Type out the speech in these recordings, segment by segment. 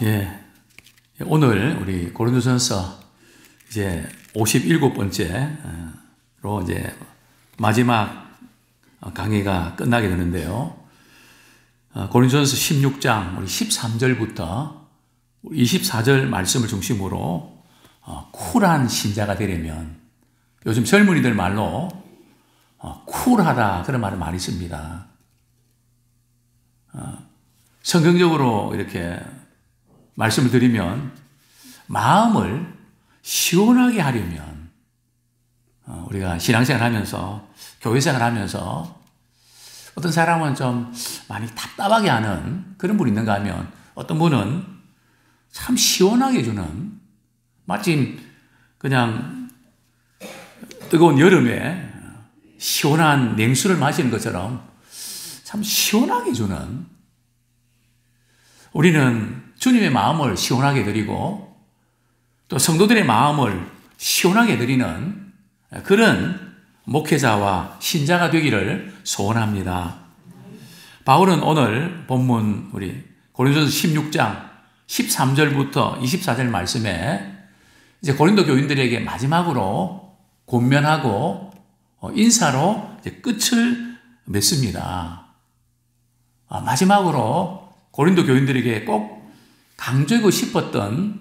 예. 오늘 우리 고린도전서 이제 57번째로 이제 마지막 강의가 끝나게 되는데요. 고린도전서 16장 우리 13절부터 24절 말씀을 중심으로 쿨한 신자가 되려면, 요즘 젊은이들 말로 쿨하다 그런 말을 많이 씁니다. 성경적으로 이렇게 말씀을 드리면 마음을 시원하게 하려면, 우리가 신앙생활 하면서 교회생활 하면서 어떤 사람은 좀 많이 답답하게 하는 그런 분이 있는가 하면, 어떤 분은 참 시원하게 해주는, 마침 그냥 뜨거운 여름에 시원한 냉수를 마시는 것처럼 참 시원하게 해주는, 우리는 주님의 마음을 시원하게 드리고 또 성도들의 마음을 시원하게 드리는 그런 목회자와 신자가 되기를 소원합니다. 바울은 오늘 본문 우리 고린도전서 16장 13절부터 24절 말씀에 이제 고린도 교인들에게 마지막으로 권면하고 인사로 이제 끝을 맺습니다. 마지막으로 고린도 교인들에게 꼭 강조하고 싶었던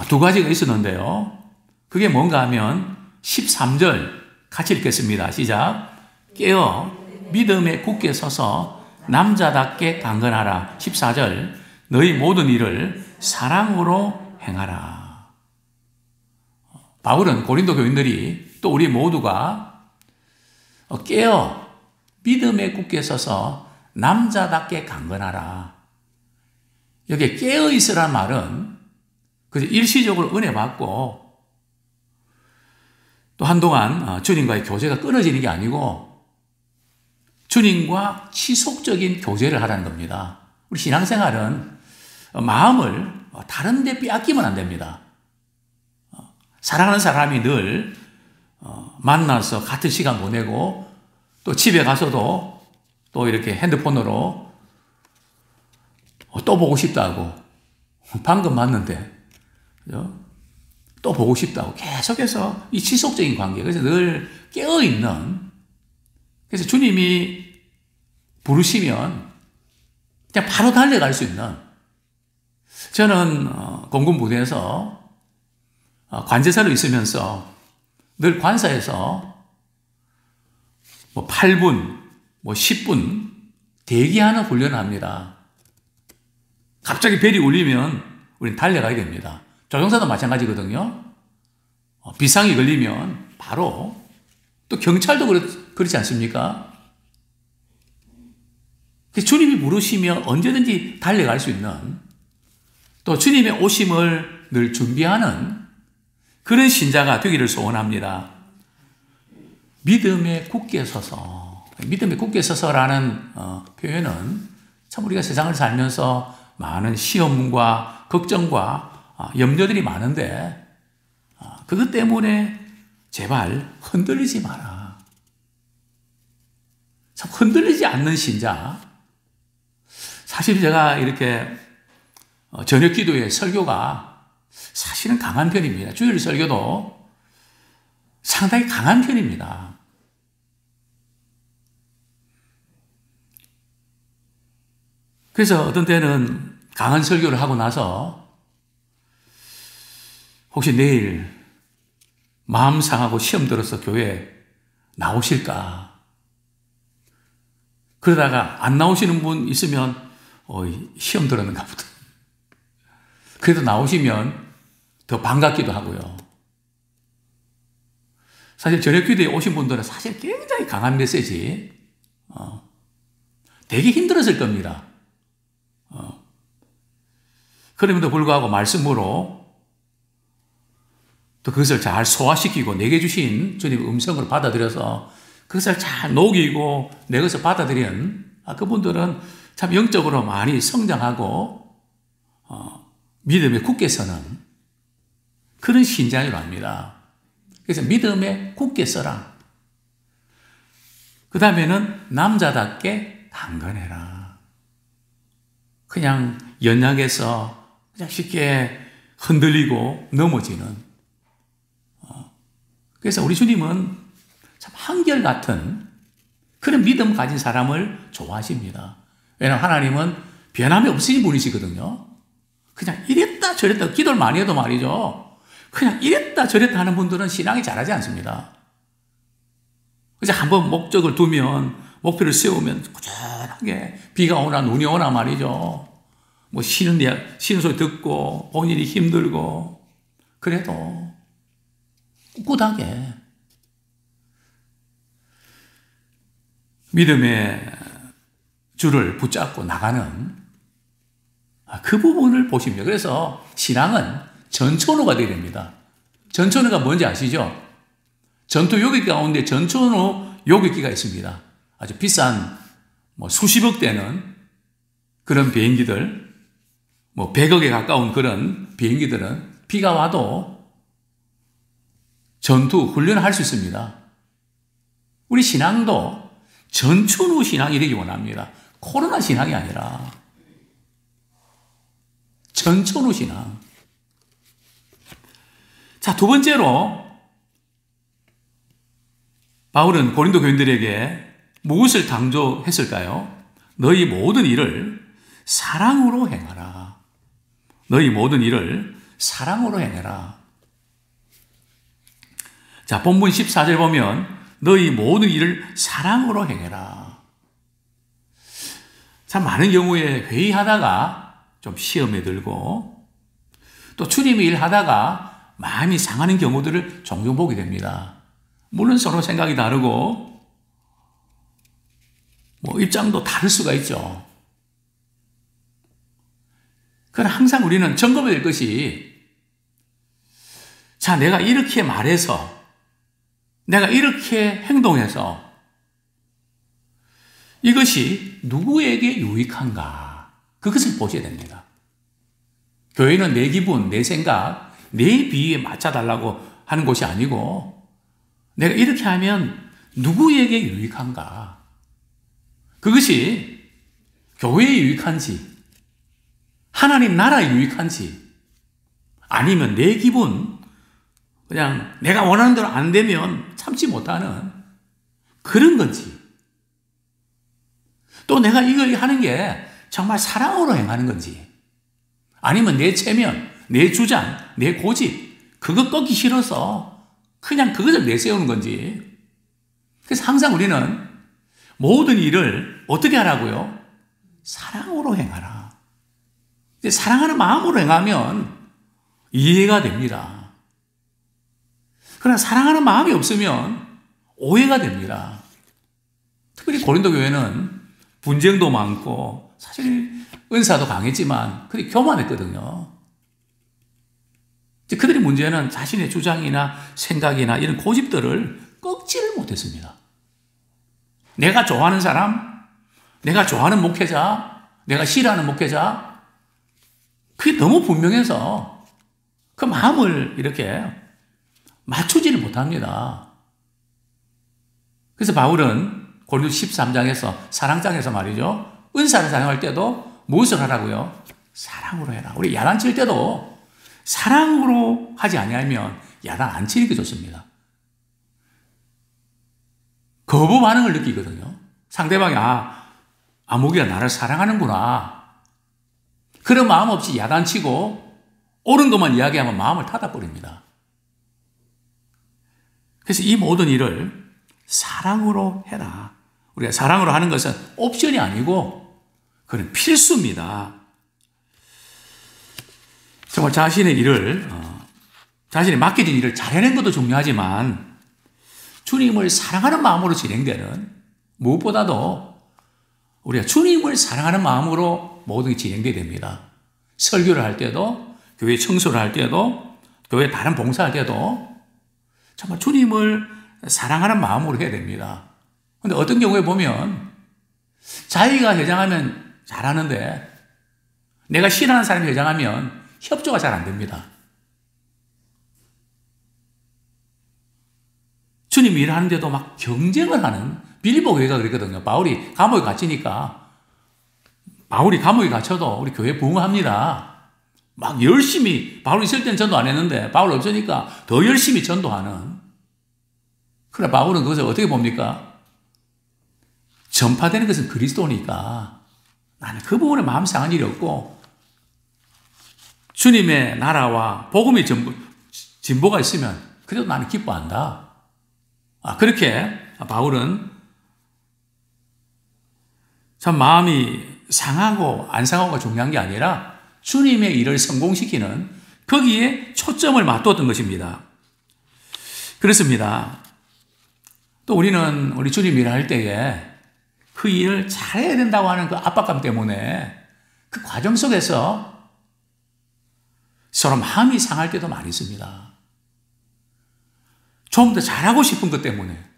두 가지가 있었는데요. 그게 뭔가 하면 13절 같이 읽겠습니다. 시작. 깨어 믿음에 굳게 서서 남자답게 강건하라. 14절. 너희 모든 일을 사랑으로 행하라. 바울은 고린도 교인들이 또 우리 모두가 깨어 믿음에 굳게 서서 남자답게 강건하라. 여기에 깨어있으란 말은 그저 일시적으로 은혜 받고 또 한동안 주님과의 교제가 끊어지는 게 아니고 주님과 지속적인 교제를 하라는 겁니다. 우리 신앙생활은 마음을 다른 데 빼앗기면 안 됩니다. 사랑하는 사람이 늘 만나서 같은 시간 보내고 또 집에 가서도 또 이렇게 핸드폰으로 또 보고 싶다고, 방금 만났는데 또 보고 싶다고 계속해서 이 지속적인 관계, 그래서 늘 깨어있는, 그래서 주님이 부르시면 그냥 바로 달려갈 수 있는, 저는 공군 부대에서 관제사로 있으면서 늘 관사에서 8분, 10분 대기하는 훈련을 합니다. 갑자기 벨이 울리면 우리는 달려가야 됩니다. 조종사도 마찬가지거든요. 비상이 걸리면 바로, 또 경찰도 그렇지 않습니까? 주님이 부르시면 언제든지 달려갈 수 있는, 또 주님의 오심을 늘 준비하는 그런 신자가 되기를 소원합니다. 믿음에 굳게 서서, 믿음에 굳게 서서라는 표현은 참 우리가 세상을 살면서 많은 시험과 걱정과 염려들이 많은데, 그것 때문에 제발 흔들리지 마라. 참 흔들리지 않는 신자. 사실 제가 이렇게 저녁 기도의 설교가 사실은 강한 편입니다. 주일 설교도 상당히 강한 편입니다. 그래서 어떤 때는 강한 설교를 하고 나서 혹시 내일 마음 상하고 시험 들어서 교회 나오실까? 그러다가 안 나오시는 분 있으면 시험 들었는가 보다. 그래도 나오시면 더 반갑기도 하고요. 사실 저녁 기도에 오신 분들은 사실 굉장히 강한 메시지, 되게 힘들었을 겁니다. 그럼에도 불구하고 말씀으로 또 그것을 잘 소화시키고 내게 주신 주님의 음성을 받아들여서 그것을 잘 녹이고 내 것을 받아들인 그분들은 참 영적으로 많이 성장하고 믿음에 굳게 서는 그런 신자인 줄 압니다. 그래서 믿음에 굳게 서라. 그 다음에는 남자답게 강건해라. 그냥 연약해서 그냥 쉽게 흔들리고 넘어지는. 그래서 우리 주님은 참 한결같은 그런 믿음 가진 사람을 좋아하십니다. 왜냐하면 하나님은 변함이 없으신 분이시거든요. 그냥 이랬다 저랬다 기도를 많이 해도 말이죠. 그냥 이랬다 저랬다 하는 분들은 신앙이 잘하지 않습니다. 그래서 한번 목적을 두면, 목표를 세우면 꾸준하게 비가 오나 눈이 오나 말이죠. 뭐 쉬는 소리 듣고 본인이 힘들고 그래도 꿋꿋하게 믿음의 줄을 붙잡고 나가는 그 부분을 보십니다. 그래서 신앙은 전천후가 되어야 됩니다. 전천후가 뭔지 아시죠? 전투 요격기 가운데 전천후 요격기가 있습니다. 아주 비싼 수십억 되는 그런 비행기들, 100억에 가까운 그런 비행기들은 비가 와도 전투 훈련을 할 수 있습니다. 우리 신앙도 전천후 신앙이 되기 원합니다. 코로나 신앙이 아니라 전천후 신앙. 자, 두 번째로 바울은 고린도 교인들에게 무엇을 강조했을까요? 너희 모든 일을 사랑으로 행하라. 너희 모든 일을 사랑으로 행해라. 자, 본문 14절 보면 너희 모든 일을 사랑으로 행해라. 참 많은 경우에 회의하다가 좀 시험에 들고 또 주님의 일하다가 마음이 상하는 경우들을 종종 보게 됩니다. 물론 서로 생각이 다르고 입장도 다를 수가 있죠. 그러나 항상 우리는 점검해야 될 것이 자, 내가 이렇게 말해서 내가 이렇게 행동해서 이것이 누구에게 유익한가? 그것을 보셔야 됩니다. 교회는 내 기분, 내 생각, 내 비위에 맞춰달라고 하는 곳이 아니고 내가 이렇게 하면 누구에게 유익한가? 그것이 교회에 유익한지 하나님 나라에 유익한지 아니면 내 기분 그냥 내가 원하는 대로 안 되면 참지 못하는 그런 건지 또 내가 이걸 하는 게 정말 사랑으로 행하는 건지 아니면 내 체면, 내 주장, 내 고집 그거 꺾기 싫어서 그냥 그것을 내세우는 건지. 그래서 항상 우리는 모든 일을 어떻게 하라고요? 사랑으로 행하라. 사랑하는 마음으로 행하면 이해가 됩니다. 그러나 사랑하는 마음이 없으면 오해가 됩니다. 특별히 고린도 교회는 분쟁도 많고 사실 은사도 강했지만 그들이 교만했거든요. 그들의 문제는 자신의 주장이나 생각이나 이런 고집들을 꺾지를 못했습니다. 내가 좋아하는 사람, 내가 좋아하는 목회자, 내가 싫어하는 목회자, 그게 너무 분명해서 그 마음을 이렇게 맞추지를 못합니다. 그래서 바울은 고린도 13장에서 사랑장에서 말이죠. 은사를 사용할 때도 무엇을 하라고요? 사랑으로 해라. 우리 야단 칠 때도 사랑으로 하지 아니하면 야단 안 치는 게 좋습니다. 거부 반응을 느끼거든요. 상대방이 아무개가 나를 사랑하는구나. 그런 마음 없이 야단치고 옳은 것만 이야기하면 마음을 닫아버립니다. 그래서 이 모든 일을 사랑으로 해라. 우리가 사랑으로 하는 것은 옵션이 아니고 그건 필수입니다. 정말 자신의 일을, 자신이 맡겨진 일을 잘 해낸 것도 중요하지만 주님을 사랑하는 마음으로 진행되는 무엇보다도 우리가 주님을 사랑하는 마음으로 모든 게 진행되어야 됩니다. 설교를 할 때도, 교회 청소를 할 때도, 교회 다른 봉사할 때도 정말 주님을 사랑하는 마음으로 해야 됩니다. 그런데 어떤 경우에 보면 자기가 회장하면 잘하는데 내가 싫어하는 사람이 회장하면 협조가 잘 안 됩니다. 주님이 일하는데도 막 경쟁을 하는 빌립보 교회가 그랬거든요. 바울이 감옥에 갇히니까 바울이 감옥에 갇혀도 우리 교회 부흥합니다. 막 열심히, 바울이 있을 때는 전도 안 했는데 바울 없으니까 더 열심히 전도하는. 그러나 바울은 그것을 어떻게 봅니까? 전파되는 것은 그리스도니까 나는 그 부분에 마음 상한 일이 없고 주님의 나라와 복음의 진보가 있으면 그래도 나는 기뻐한다. 그렇게 바울은 참 마음이 상하고 안 상하고가 중요한 게 아니라 주님의 일을 성공시키는 거기에 초점을 맞추었던 것입니다. 그렇습니다. 또 우리는 우리 주님 일을 할 때에 그 일을 잘해야 된다고 하는 그 압박감 때문에 그 과정 속에서 서로 마음이 상할 때도 많이 있습니다. 좀 더 잘하고 싶은 것 때문에.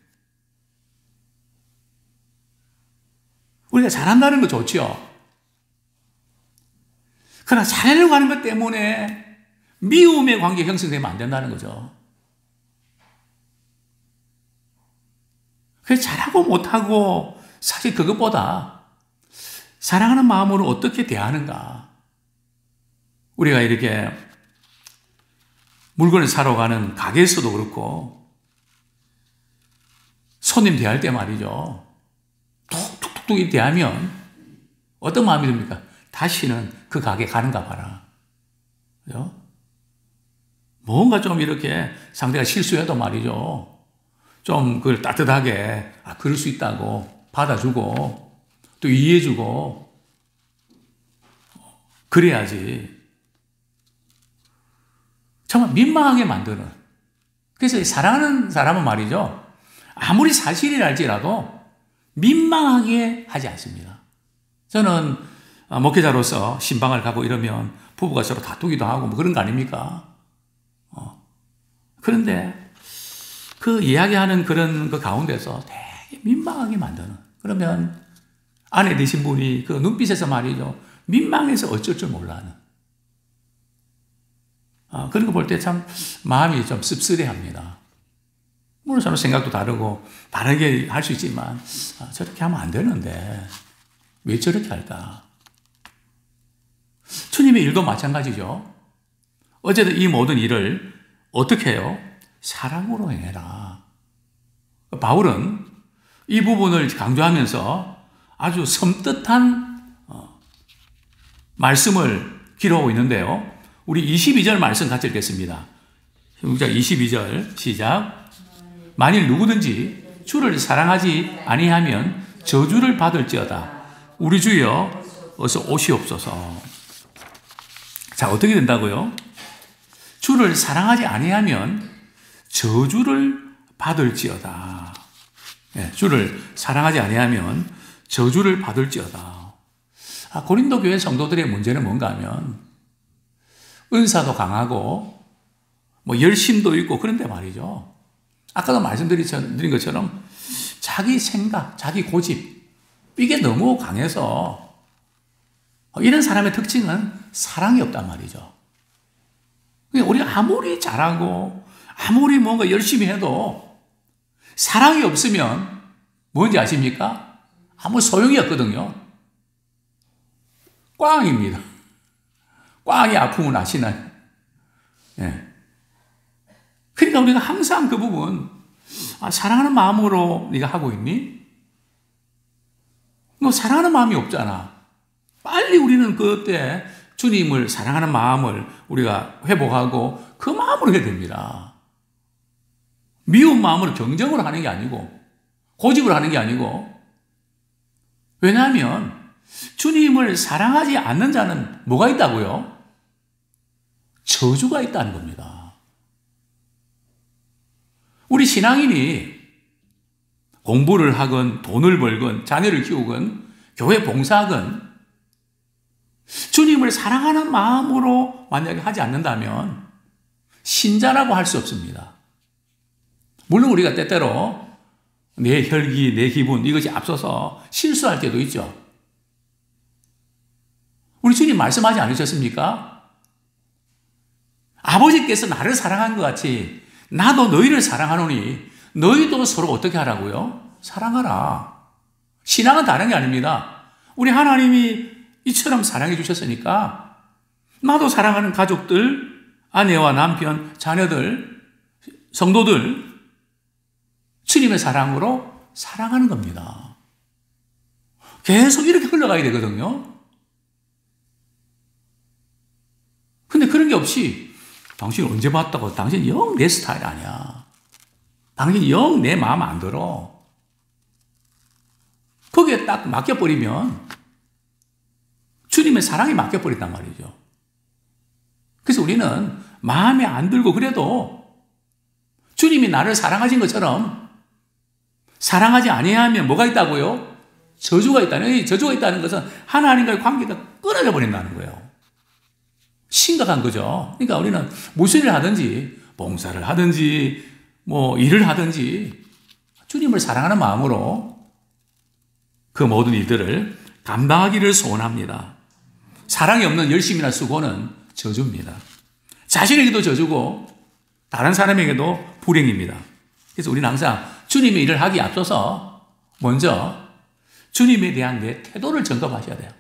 우리가 잘한다는 거 좋죠. 그러나 잘하려고 하는 것 때문에 미움의 관계가 형성되면 안 된다는 거죠. 그래서 잘하고 못하고 사실 그것보다 사랑하는 마음으로 어떻게 대하는가. 우리가 이렇게 물건을 사러 가는 가게에서도 그렇고 손님 대할 때 말이죠. 툭툭툭툭 대하면 어떤 마음이 듭니까? 다시는 그 가게 가는가 봐라. 그죠? 뭔가 좀 이렇게 상대가 실수해도 말이죠. 좀 그걸 따뜻하게, 그럴 수 있다고 받아주고, 또 이해해주고, 그래야지. 정말 민망하게 만드는. 그래서 사랑하는 사람은 말이죠. 아무리 사실이라 할지라도 민망하게 하지 않습니다. 저는 목회자로서 신방을 가고 이러면 부부가 서로 다투기도 하고 뭐 그런 거 아닙니까? 그런데 그 이야기하는 그런 그 가운데서 되게 민망하게 만드는. 그러면 아내 되신 분이 그 눈빛에서 말이죠. 민망해서 어쩔 줄 몰라는. 그런 거 볼 때 참 마음이 좀 씁쓸해 합니다. 물론 서로 생각도 다르고 다르게 할 수 있지만 저렇게 하면 안 되는데 왜 저렇게 할까? 주님의 일도 마찬가지죠. 어쨌든 이 모든 일을 어떻게 해요? 사랑으로 행해라. 바울은 이 부분을 강조하면서 아주 섬뜩한 말씀을 기록하고 있는데요. 우리 22절 말씀 같이 읽겠습니다. 22절 시작. 만일 누구든지 주를 사랑하지 아니하면 저주를 받을지어다. 우리 주여 어서 오시옵소서. 자, 어떻게 된다고요? 주를 사랑하지 아니하면 저주를 받을지어다. 네, 주를 사랑하지 아니하면 저주를 받을지어다. 고린도 교회 성도들의 문제는 뭔가 하면 은사도 강하고 뭐 열심도 있고 그런데 말이죠. 아까도 말씀드린 것처럼 자기 생각, 자기 고집 이게 너무 강해서 이런 사람의 특징은 사랑이 없단 말이죠. 우리가 아무리 잘하고 아무리 뭔가 열심히 해도 사랑이 없으면 뭔지 아십니까? 아무 소용이 없거든요. 꽝입니다. 꽝이 아픔을 아시나요? 예. 그러니까 우리가 항상 그 부분, 사랑하는 마음으로 네가 하고 있니? 너 사랑하는 마음이 없잖아. 빨리 우리는 그때 주님을 사랑하는 마음을 우리가 회복하고 그 마음으로 해야 됩니다. 미운 마음으로 경쟁으로 하는 게 아니고 고집으로 하는 게 아니고. 왜냐하면 주님을 사랑하지 않는 자는 뭐가 있다고요? 저주가 있다는 겁니다. 우리 신앙인이 공부를 하건 돈을 벌건 자녀를 키우건 교회 봉사하건 주님을 사랑하는 마음으로 만약에 하지 않는다면 신자라고 할 수 없습니다. 물론 우리가 때때로 내 혈기, 내 기분 이것이 앞서서 실수할 때도 있죠. 우리 주님 말씀하지 않으셨습니까? 아버지께서 나를 사랑한 것 같이 나도 너희를 사랑하노니 너희도 서로 어떻게 하라고요? 사랑하라. 신앙은 다른 게 아닙니다. 우리 하나님이 이처럼 사랑해 주셨으니까 나도 사랑하는 가족들, 아내와 남편, 자녀들, 성도들 주님의 사랑으로 사랑하는 겁니다. 계속 이렇게 흘러가야 되거든요. 근데 그런 게 없이 당신 언제 봤다고? 당신 영 내 스타일 아니야. 당신 영 내 마음 안 들어. 거기에 딱 맡겨버리면 주님의 사랑이 맡겨버린단 말이죠. 그래서 우리는 마음에 안 들고 그래도 주님이 나를 사랑하신 것처럼 사랑하지 아니하면 뭐가 있다고요? 저주가 있다는, 이 저주가 있다는 것은 하나님과의 관계가 끊어져 버린다는 거예요. 심각한 거죠. 그러니까 우리는 무슨 일을 하든지, 봉사를 하든지, 일을 하든지, 주님을 사랑하는 마음으로 그 모든 일들을 감당하기를 소원합니다. 사랑이 없는 열심이나 수고는 저주입니다. 자신에게도 저주고, 다른 사람에게도 불행입니다. 그래서 우리는 항상 주님의 일을 하기에 앞서서 먼저 주님에 대한 내 태도를 점검하셔야 돼요.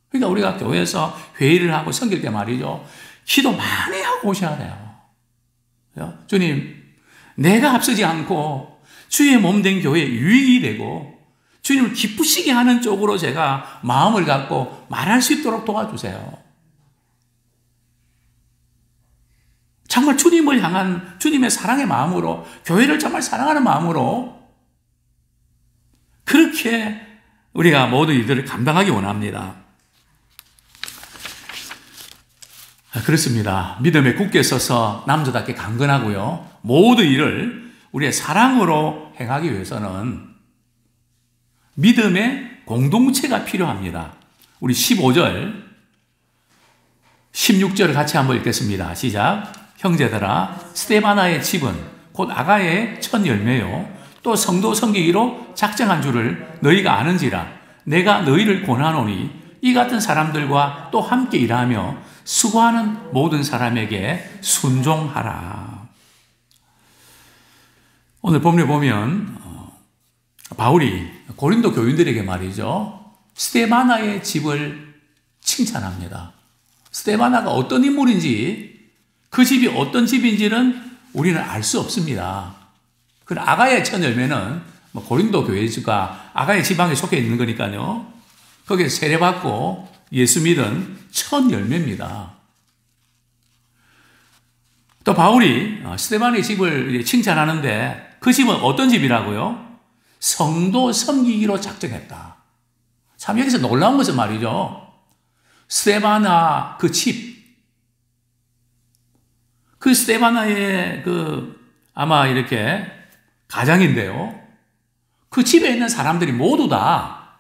그러니까 우리가 교회에서 회의를 하고 섬길 때 말이죠. 기도 많이 하고 오셔야 돼요. 주님, 내가 앞서지 않고 주의 몸 된 교회에 유익이 되고 주님을 기쁘시게 하는 쪽으로 제가 마음을 갖고 말할 수 있도록 도와주세요. 정말 주님을 향한 주님의 사랑의 마음으로, 교회를 정말 사랑하는 마음으로 그렇게 우리가 모든 일들을 감당하기 원합니다. 그렇습니다. 믿음에 굳게 서서 남자답게 강건하고요. 모든 일을 우리의 사랑으로 행하기 위해서는 믿음의 공동체가 필요합니다. 우리 15절, 16절을 같이 한번 읽겠습니다. 시작. 형제들아, 스데바나의 집은 곧 아가의 첫 열매요. 또 성도 섬기기로 작정한 줄을 너희가 아는지라. 내가 너희를 권하노니 이 같은 사람들과 또 함께 일하며 수고하는 모든 사람에게 순종하라. 오늘 본문에 보면 바울이 고린도 교인들에게 말이죠. 스데바나의 집을 칭찬합니다. 스데바나가 어떤 인물인지, 그 집이 어떤 집인지는 우리는 알 수 없습니다. 그 아가의 첫 열매는 고린도 교회가 아가의 지방에 속해 있는 거니까요. 거기에 세례받고 예수 믿은 첫 열매입니다. 또 바울이 스데반의 집을 칭찬하는데 그 집은 어떤 집이라고요? 성도 섬기기로 작정했다. 참 여기서 놀라운 것은 말이죠. 스데바나 그 집, 그 스데바나의 아마 이렇게 가장인데요. 그 집에 있는 사람들이 모두 다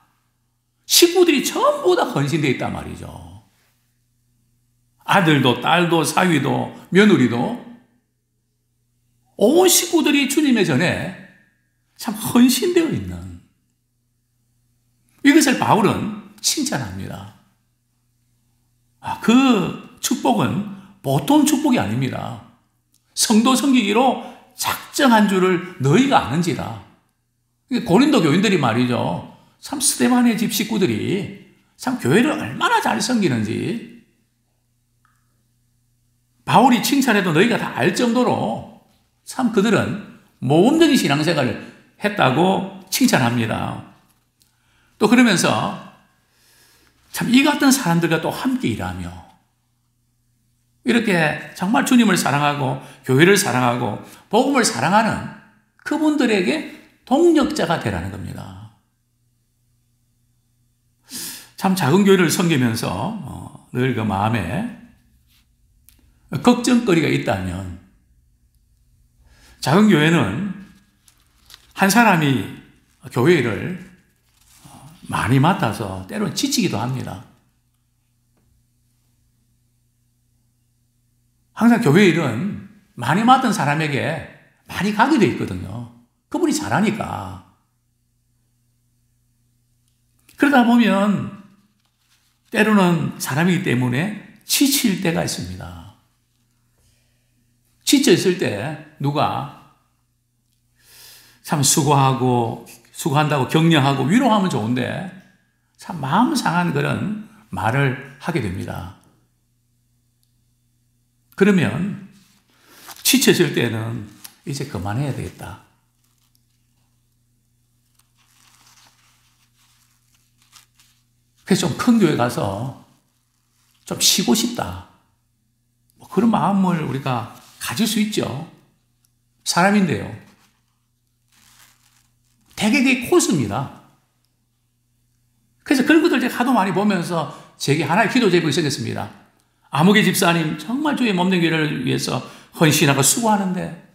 식구들이 전부 다 헌신되어 있단 말이죠. 아들도 딸도 사위도 며느리도 온 식구들이 주님의 전에 참 헌신되어 있는, 이것을 바울은 칭찬합니다. 그 축복은 보통 축복이 아닙니다. 성도 섬기기로 작정한 줄을 너희가 아는지라. 고린도 교인들이 말이죠. 참 스데반의 집 식구들이 참 교회를 얼마나 잘 섬기는지 바울이 칭찬해도 너희가 다 알 정도로 참 그들은 모범적인 신앙생활을 했다고 칭찬합니다. 또 그러면서 참 이 같은 사람들과 또 함께 일하며 이렇게 정말 주님을 사랑하고 교회를 사랑하고 복음을 사랑하는 그분들에게 동력자가 되라는 겁니다. 참 작은 교회를 섬기면서 늘 그 마음에 걱정거리가 있다면, 작은 교회는 한 사람이 교회를 많이 맡아서 때로는 지치기도 합니다. 항상 교회 일은 많이 맡은 사람에게 많이 가게 돼 있거든요. 그분이 잘하니까. 그러다 보면 때로는 사람이기 때문에 지칠 때가 있습니다. 지쳐 있을 때 누가 참 수고한다고 격려하고 위로하면 좋은데 참 마음 상한 그런 말을 하게 됩니다. 그러면 지쳐질 때는 이제 그만해야 되겠다. 그래서 좀 큰 교회 가서 좀 쉬고 싶다. 뭐 그런 마음을 우리가 가질 수 있죠. 사람인데요. 되게 그게 코스입니다. 그래서 그런 것들 제가 하도 많이 보면서 제게 하나의 기도 제목이 생겼습니다. 아무개 집사님 정말 주의 몸된 교회를 위해서 헌신하고 수고하는데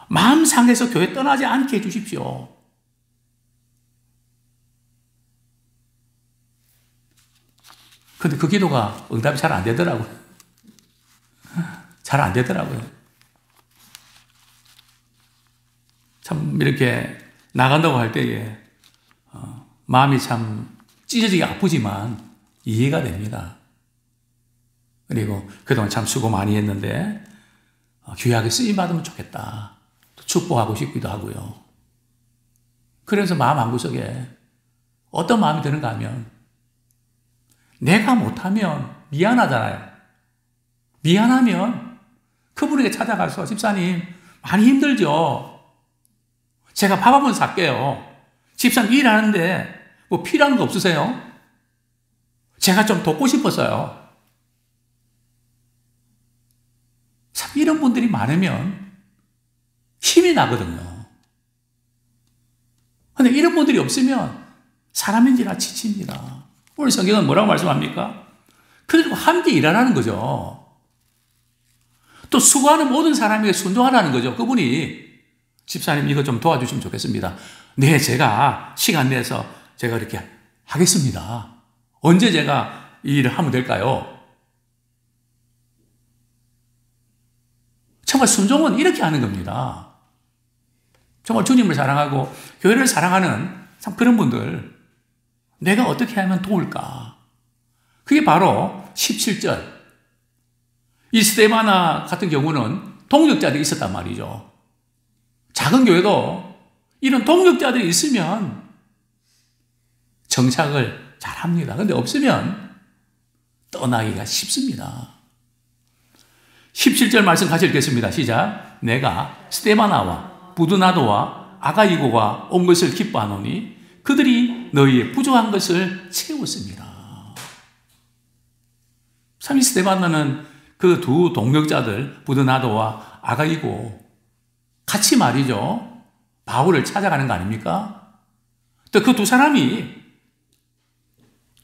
마음 상해서 교회 떠나지 않게 해주십시오. 근데 그 기도가 응답이 잘 안 되더라고요. 잘 안 되더라고요. 참 이렇게 나간다고 할 때에 마음이 참 찢어지게 아프지만 이해가 됩니다. 그리고 그동안 참 수고 많이 했는데 귀하게 쓰임받으면 좋겠다. 또 축복하고 싶기도 하고요. 그래서 마음 한구석에 어떤 마음이 드는가 하면 내가 못하면 미안하잖아요. 미안하면 그분에게 찾아가서 집사님 많이 힘들죠. 제가 밥 한번 살게요. 집사님 일하는데 뭐 필요한 거 없으세요? 제가 좀 돕고 싶어서요. 참 이런 분들이 많으면 힘이 나거든요. 근데 이런 분들이 없으면 사람인지라 지칩니다. 오늘 성경은 뭐라고 말씀합니까? 그리고 함께 일하라는 거죠. 또 수고하는 모든 사람에게 순종하라는 거죠. 그분이 집사님 이거 좀 도와주시면 좋겠습니다. 네, 제가 시간 내서 제가 이렇게 하겠습니다. 언제 제가 이 일을 하면 될까요? 정말 순종은 이렇게 하는 겁니다. 정말 주님을 사랑하고 교회를 사랑하는 참 그런 분들 내가 어떻게 하면 도울까? 그게 바로 17절. 이 스데바나 같은 경우는 동력자들이 있었단 말이죠. 작은 교회도 이런 동력자들이 있으면 정착을 잘합니다. 그런데 없으면 떠나기가 쉽습니다. 17절 말씀 같이 읽겠습니다. 시작. 내가 스데바나와 부드나도와 아가이고가 온 것을 기뻐하노니 그들이 너희의 부족한 것을 채웠습니다. 참 이 스데바나는 그 두 동력자들 부드나도와 아가이고 같이 말이죠. 바울을 찾아가는 거 아닙니까? 또 그 두 사람이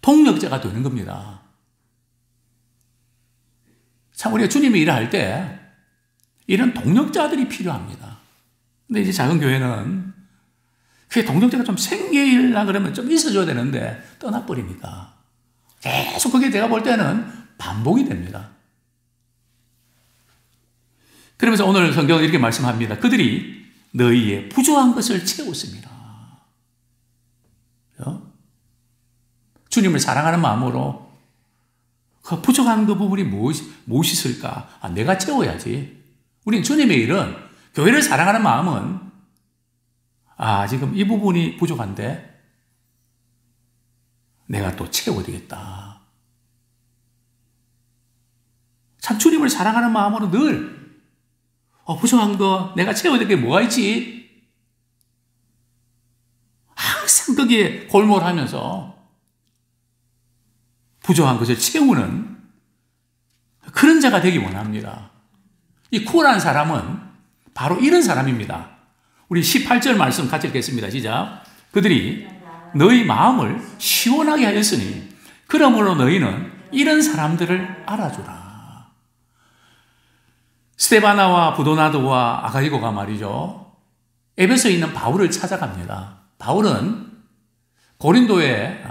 동력자가 되는 겁니다. 참 우리가 주님의 일을 할 때 이런 동력자들이 필요합니다. 근데 이제 작은 교회는 그 동력자가 좀 생기려고 그러면 좀 있어줘야 되는데 떠나버립니다. 계속 그게 제가 볼 때는 반복이 됩니다. 그러면서 오늘 성경은 이렇게 말씀합니다. 그들이 너희의 부족한 것을 채웠습니다. 주님을 사랑하는 마음으로 그 부족한 그 부분이 무엇이 있을까? 내가 채워야지. 우린 주님의 일은 교회를 사랑하는 마음은 지금 이 부분이 부족한데 내가 또 채워야 되겠다. 참 주님을 사랑하는 마음으로 늘 부족한 거 내가 채워야 될 게 뭐가 있지? 항상 거기에 골몰하면서 부족한 것을 채우는 그런 자가 되기 원합니다. 이 쿨한 사람은 바로 이런 사람입니다. 우리 18절 말씀 같이 읽겠습니다. 시작. 그들이 너희 마음을 시원하게 하였으니 그러므로 너희는 이런 사람들을 알아주라. 스데바나와 부도나도와 아가이고가 말이죠. 에베소에 있는 바울을 찾아갑니다. 바울은 고린도의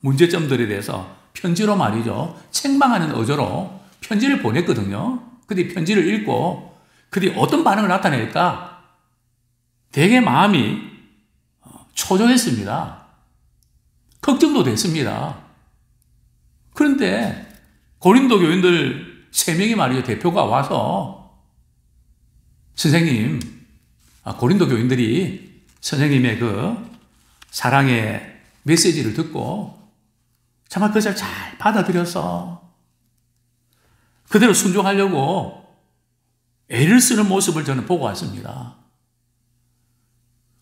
문제점들에 대해서 편지로 말이죠. 책망하는 어조로 편지를 보냈거든요. 그들이 편지를 읽고 그들이 어떤 반응을 나타낼까? 되게 마음이 초조했습니다. 걱정도 됐습니다. 그런데 고린도 교인들 3명이 말이죠. 대표가 와서 선생님, 고린도 교인들이 선생님의 그 사랑의 메시지를 듣고 정말 그것을 잘 받아들여서 그대로 순종하려고 애를 쓰는 모습을 저는 보고 왔습니다.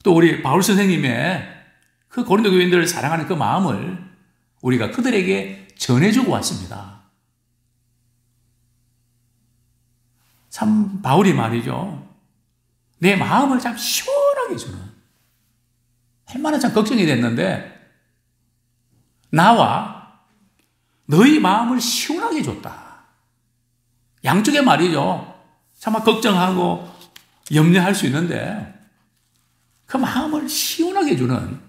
또 우리 바울 선생님의 그 고린도 교인들을 사랑하는 그 마음을 우리가 그들에게 전해주고 왔습니다. 참 바울이 말이죠. 내 마음을 참 시원하게 주는, 얼마나 참 걱정이 됐는데 나와 너희 마음을 시원하게 줬다. 양쪽에 말이죠. 정말 걱정하고 염려할 수 있는데 그 마음을 시원하게 주는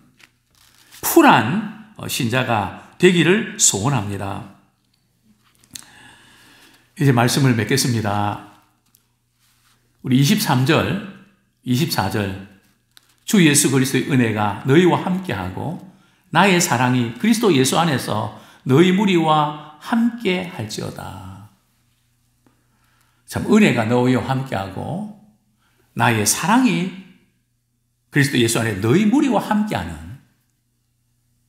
쿨한 신자가 되기를 소원합니다. 이제 말씀을 맺겠습니다. 우리 23절, 24절 주 예수 그리스도의 은혜가 너희와 함께하고 나의 사랑이 그리스도 예수 안에서 너희 무리와 함께 할지어다. 참 은혜가 너희와 함께하고 나의 사랑이 그리스도 예수 안에 너희 무리와 함께하는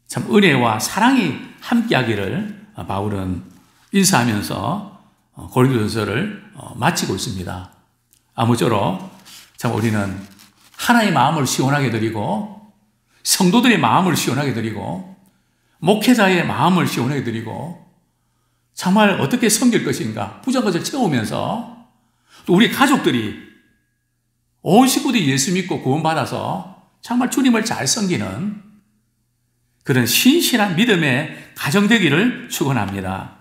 참 은혜와 사랑이 함께하기를 바울은 인사하면서 고린도전서를 마치고 있습니다. 아무쪼록 참 우리는 하나의 마음을 시원하게 드리고 성도들의 마음을 시원하게 드리고 목회자의 마음을 시원하게 드리고 정말 어떻게 섬길 것인가 부정것을 채우면서 또 우리 가족들이 온 식구들이 예수 믿고 구원받아서 정말 주님을 잘 섬기는 그런 신실한 믿음의 가정 되기를 축원합니다.